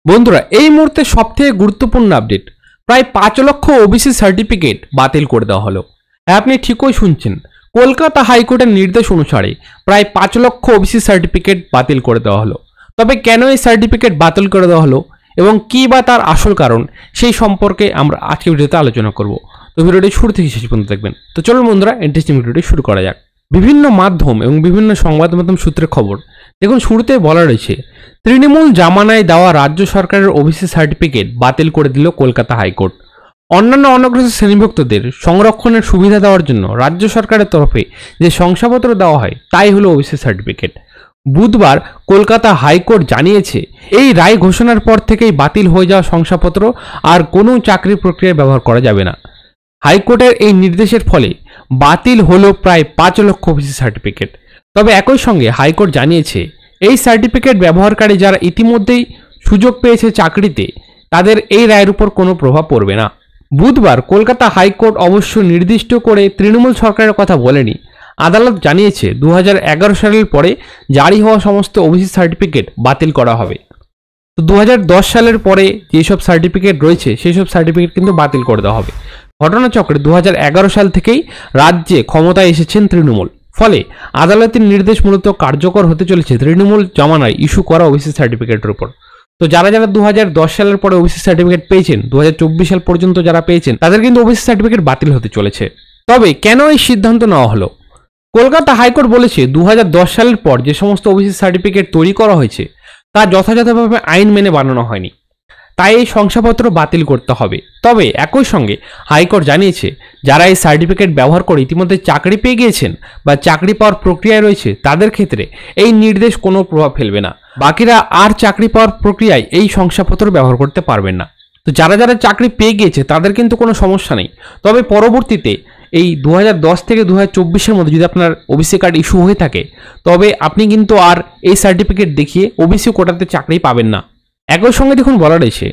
বন্ধুরা, এই মুহূর্তে সবথেকে গুরুত্বপূর্ণ আপডেট। প্রায় 5 লক্ষ ওবিসি সার্টিফিকেট বাতিল করে দেওয়া হলো। হ্যাঁ, আপনি ঠিকই শুনছেন। কলকাতা হাইকোর্টের নির্দেশ অনুসারে প্রায় 5 লক্ষ ওবিসি সার্টিফিকেট বাতিল করে দেওয়া হলো। তবে কেন এই সার্টিফিকেট বাতিল করে দেওয়া হলো এবং কী বা তার আসল কারণ, সেই সম্পর্কে আমরা আজকে ভিডিওতে আলোচনা করব। তো ভিডিওটি শুরু থেকে শেষ পর্যন্ত দেখবেন। তো চলুন বন্ধুরা, ইন্টারেস্টিং ভিডিওটি শুরু করা যাক। বিভিন্ন মাধ্যম এবং বিভিন্ন সংবাদ মাধ্যম সূত্রে খবর। দেখুন, শুরুতে বলা রয়েছে, তৃণমূল জামানায় দেওয়া রাজ্য সরকারের ওবিসি সার্টিফিকেট বাতিল করে দিল কলকাতা হাইকোর্ট। অন্যান্য অনগ্রসর শ্রেণীভুক্তদের সংরক্ষণের সুবিধা দেওয়ার জন্য রাজ্য সরকারের তরফে যে শংসাপত্র দেওয়া হয় তাই হলো ওবিসি সার্টিফিকেট। বুধবার কলকাতা হাইকোর্ট জানিয়েছে, এই রায় ঘোষণার পর থেকেই বাতিল হয়ে যাওয়া শংসাপত্র আর কোনো চাকরি প্রক্রিয়ায় ব্যবহার করা যাবে না। হাইকোর্টের এই নির্দেশের ফলে বাতিল হলো প্রায় 5 লক্ষ ওবিসি সার্টিফিকেট। তবে একই সঙ্গে হাইকোর্ট জানিয়েছে, এই সার্টিফিকেট ব্যবহারকারী যারা ইতিমধ্যেই সুযোগ পেয়েছে চাকরিতে, তাদের এই রায়ের উপর কোনো প্রভাব পড়বে না। বুধবার কলকাতা হাইকোর্ট অবশ্য নির্দিষ্ট করে তৃণমূল সরকারের কথা বলেনি। আদালত জানিয়েছে, 2011 সালের পরে জারি হওয়া সমস্ত ওবিসি সার্টিফিকেট বাতিল করা হবে। তো 2010 সালের পরে যেসব সার্টিফিকেট রয়েছে সেই সব সার্টিফিকেট কিন্তু বাতিল করে দেওয়া হবে। ঘটনাচক্রে 2011 সাল থেকেই রাজ্যে ক্ষমতায় এসেছেন তৃণমূল। ফলে আদালতের নির্দেশ মূলত কার্যকর হতে চলেছে তৃণমূল জামানায় ইস্যু করা ওবিসি সার্টিফিকেটের উপর। তো যারা 2010 সালের পরে ওবিসি সার্টিফিকেট পেয়েছেন, 2024 সাল পর্যন্ত যারা পেয়েছেন, তাদের কিন্তু ওবিসি সার্টিফিকেট বাতিল হতে চলেছে। তবে কেন এই সিদ্ধান্ত নেওয়া হলো? কলকাতা হাইকোর্ট বলেছে, 2010 সালের পর যে সমস্ত ওবিসি সার্টিফিকেট তৈরি করা হয়েছে তা যথাযথভাবে আইন মেনে বানানো হয়নি, তাই এই শংসাপত্র বাতিল করতে হবে। তবে একই সঙ্গে হাইকোর্ট জানিয়েছে, যারা এই সার্টিফিকেট ব্যবহার করে ইতিমধ্যে চাকরি পেয়ে গিয়েছেন বা চাকরি পাওয়ার প্রক্রিয়ায় রয়েছে, তাদের ক্ষেত্রে এই নির্দেশ কোনো প্রভাব ফেলবে না। বাকিরা আর চাকরি পাওয়ার প্রক্রিয়ায় এই শংসাপত্র ব্যবহার করতে পারবেন না। তো যারা যারা চাকরি পেয়ে গিয়েছে তাদের কিন্তু কোনো সমস্যা নেই। তবে পরবর্তীতে এই 2010 থেকে 2024-এর মধ্যে যদি আপনার ওবিসি কার্ড ইস্যু হয়ে থাকে, তবে আপনি কিন্তু আর এই সার্টিফিকেট দেখিয়ে ওবিসি কোটাতে চাকরি পাবেন না। একই সঙ্গে দেখুন, বলা রয়েছে,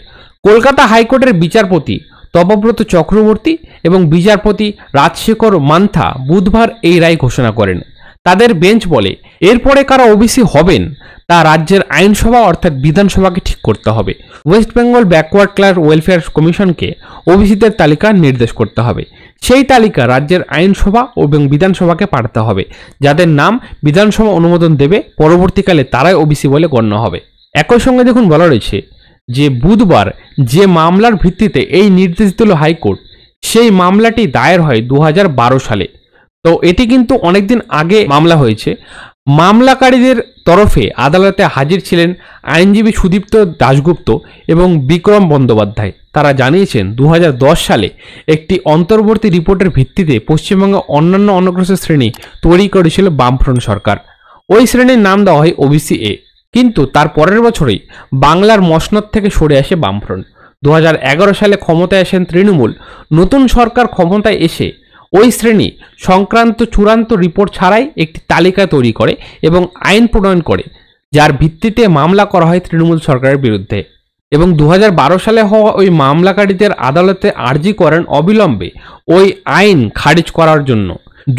কলকাতা হাইকোর্টের বিচারপতি তপব্রত চক্রবর্তী এবং বিচারপতি রাজশেখর মান্থা বুধবার এই রায় ঘোষণা করেন। তাদের বেঞ্চ বলে, এরপরে কারা ওবিসি হবেন তা রাজ্যের আইনসভা অর্থাৎ বিধানসভাকে ঠিক করতে হবে। West Bengal backward class welfare কমিশনকে ওবিসিদের তালিকা নির্দেশ করতে হবে। সেই তালিকা রাজ্যের আইনসভা এবং বিধানসভাকে পাঠাতে হবে। যাদের নাম বিধানসভা অনুমোদন দেবে, পরবর্তীকালে তারাই ওবিসি বলে গণ্য হবে। একই সঙ্গে দেখুন, বলা রয়েছে যে বুধবার যে মামলার ভিত্তিতে এই নির্দেশ দিল হাইকোর্ট, সেই মামলাটি দায়ের হয় 2012 সালে। তো এটি কিন্তু অনেকদিন আগে মামলা হয়েছে। মামলাকারীদের তরফে আদালতে হাজির ছিলেন আইনজীবী সুদীপ্ত দাশগুপ্ত এবং বিক্রম বন্দ্যোপাধ্যায়। তারা জানিয়েছেন, 2010 সালে একটি অন্তর্বর্তী রিপোর্টের ভিত্তিতে পশ্চিমবঙ্গে অন্যান্য অনগ্রসর শ্রেণী তৈরি করেছিল বামফ্রন্ট সরকার। ওই শ্রেণীর নাম দেওয়া হয় ওবিসি এ। কিন্তু তার পরের বছরেই বাংলার মসনদ থেকে সরে আসে বামফ্রন্ট। 2011 সালে ক্ষমতায় আসেন তৃণমূল। নতুন সরকার ক্ষমতায় এসে ওই শ্রেণী সংক্রান্ত চূড়ান্ত রিপোর্ট ছাড়াই একটি তালিকা তৈরি করে এবং আইন প্রণয়ন করে, যার ভিত্তিতে মামলা করা হয় তৃণমূল সরকারের বিরুদ্ধে। এবং 2012 সালে হওয়া ওই মামলাকারীদের আদালতে আর্জি করেন অবিলম্বে ওই আইন খারিজ করার জন্য।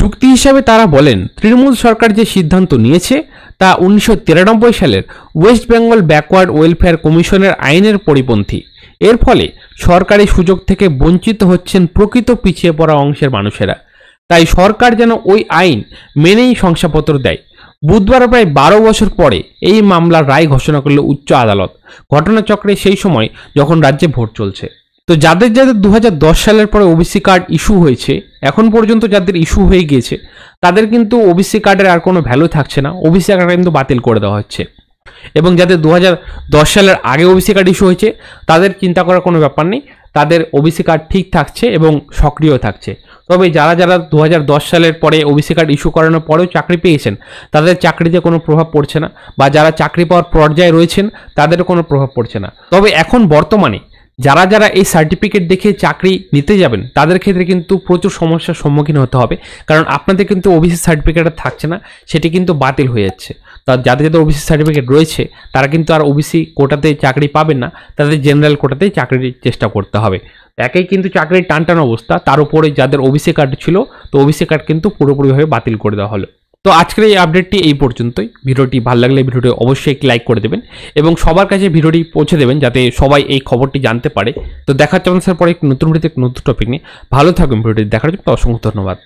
যুক্তি হিসাবে তারা বলেন, তৃণমূল সরকার যে সিদ্ধান্ত নিয়েছে তা 1993 সালের ওয়েস্ট বেঙ্গল ব্যাকওয়ার্ড ওয়েলফেয়ার কমিশনের আইনের পরিপন্থী। এর ফলে সরকারি সুযোগ থেকে বঞ্চিত হচ্ছেন প্রকৃত পিছিয়ে পড়া অংশের মানুষেরা। তাই সরকার যেন ওই আইন মেনেই শংসাপত্র দেয়। বুধবার প্রায় 12 বছর পরে এই মামলার রায় ঘোষণা করল উচ্চ আদালত। ঘটনাচক্রে সেই সময় যখন রাজ্যে ভোট চলছে। তো যাদের যাদের 2010 সালের পরে ওবিসি কার্ড ইস্যু হয়েছে, এখন পর্যন্ত যাদের ইস্যু হয়ে গিয়েছে, তাদের কিন্তু ওবিসি কার্ডের আর কোনো ভ্যালু থাকছে না। ওবিসি কার্ড কিন্তু বাতিল করে দেওয়া হচ্ছে। এবং যাদের 2010 সালের আগে ওবিসি কার্ড ইস্যু হয়েছে, তাদের চিন্তা করার কোনো ব্যাপার নেই। তাদের ওবিসি কার্ড ঠিক থাকছে এবং সক্রিয় থাকছে। তবে যারা যারা 2010 সালের পরে ওবিসি কার্ড ইস্যু করানোর পরেও চাকরি পেয়েছেন, তাদের চাকরিতে কোনো প্রভাব পড়ছে না, বা যারা চাকরি পাওয়ার পর্যায়ে রয়েছেন তাদেরও কোনো প্রভাব পড়ছে না। তবে এখন বর্তমানে যারা যারা এই সার্টিফিকেট দেখে চাকরি নিতে যাবেন, তাদের ক্ষেত্রে কিন্তু প্রচুর সমস্যার সম্মুখীন হতে হবে। কারণ আপনাদের কিন্তু ওবিসি সার্টিফিকেট থাকছে না, সেটি কিন্তু বাতিল হয়ে যাচ্ছে। তা যাদের যাদের ওবিসি সার্টিফিকেট রয়েছে তারা কিন্তু আর ওবিসি কোটাতে চাকরি পাবেন না, তাদের জেনারেল কোটাতেই চাকরির চেষ্টা করতে হবে। একেই কিন্তু চাকরির টানটান অবস্থা, তার উপরে যাদের ওবিসি কার্ড ছিল, তো ওবিসি কার্ড কিন্তু পুরোপুরিভাবে বাতিল করে দেওয়া হলো। তো আজকের এই আপডেটটি এই পর্যন্তই। ভিডিওটি ভালো লাগলে ভিডিওটি অবশ্যই একটি লাইক করে দেবেন এবং সবার কাছে ভিডিওটি পৌঁছে দেবেন যাতে সবাই এই খবরটি জানতে পারে। তো দেখা হচ্ছে আমাদের পরে একটি নতুন ভিডিওতে নতুন টপিক নিয়ে। ভালো থাকবেন, ভিডিওটি দেখার জন্য অসংখ্য ধন্যবাদ।